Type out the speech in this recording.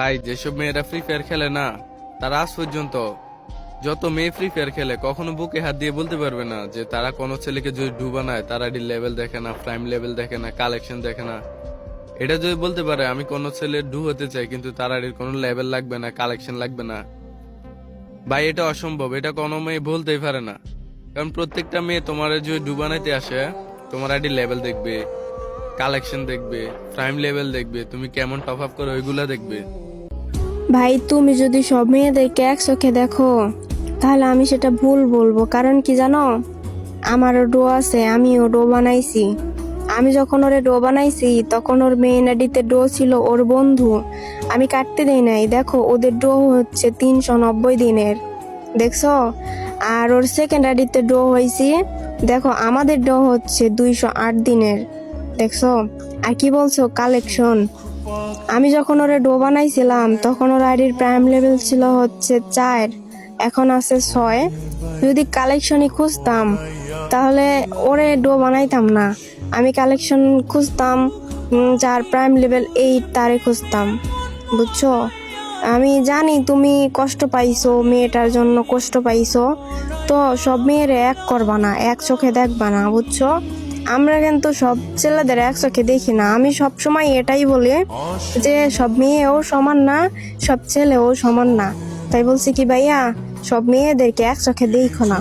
ভাই যেসব মেয়েরা ফ্রি ফায়ার খেলে না, তারা আজ পর্যন্ত যত মেয়ে ফ্রি ফায়ার খেলে কখনো বুকে হাত দিয়ে বলতে পারবে না যে তারা কোনো ছেলেকে যদি ডুবানায় তারা লেভেল দেখে না, প্রাইম লেভেল দেখে না, কালেকশন দেখে না। এটা যদি বলতে পারে আমি কোনো ছেলের ডু হতে চাই কিন্তু তার কোনো লেভেল লাগবে না, কালেকশন লাগবে না, ভাই এটা অসম্ভব। এটা কোনো মেয়ে বলতেই পারে না। কারণ প্রত্যেকটা মেয়ে তোমার যদি ডু বানাইতে আসে, তোমার লেভেল দেখবে, কালেকশন দেখবে, প্রাইম লেভেল দেখবে, তুমি কেমন টপ আপ করো ওইগুলা দেখবে। ভাই তুমি যদি সব মেয়েদেরকে এক চোখে দেখো তাহলে আমি সেটা ভুল বলবো। কারণ কি জানো, আমারও ডো আছে, আমিও ডো বানাইছি। আমি যখন ওরে ডো বানাইছি তখন ওর মেইন আইডিতে ডো ছিল ওর বন্ধু, আমি কাটতে দেই নাই। দেখো ওদের ডো হচ্ছে 390 দিনের, দেখছো? আর ওর সেকেন্ড আইডিতে ডো হয়েছি, দেখো আমাদের ডো হচ্ছে 208 দিনের, দেখছো? আর কি বলছো কালেকশন? আমি যখন ওরে ডো বানাইছিলাম তখন ওর আইডির প্রাইম লেভেল ছিল হচ্ছে 4, এখন আছে 6। যদি কালেকশনই খুঁজতাম তাহলে ওরে ডো বানাইতাম না। আমি কালেকশন খুঁজতাম, যার প্রাইম লেভেল 8 তারে খুঁজতাম, বুঝছো? আমি জানি তুমি কষ্ট পাইছো, মেয়েটার জন্য কষ্ট পাইছো, তো সব মেয়েরে এক করবা না, এক চোখে দেখবা না, বুঝছো? আমরা কিন্তু সব ছেলেদের এক চোখে দেখি না। আমি সব সময় এটাই বলি যে সব মেয়েও সমান না, সব ছেলেও সমান না। তাই বলছি কি ভাইয়া, সব মেয়েদেরকে এক চোখে দেখো না।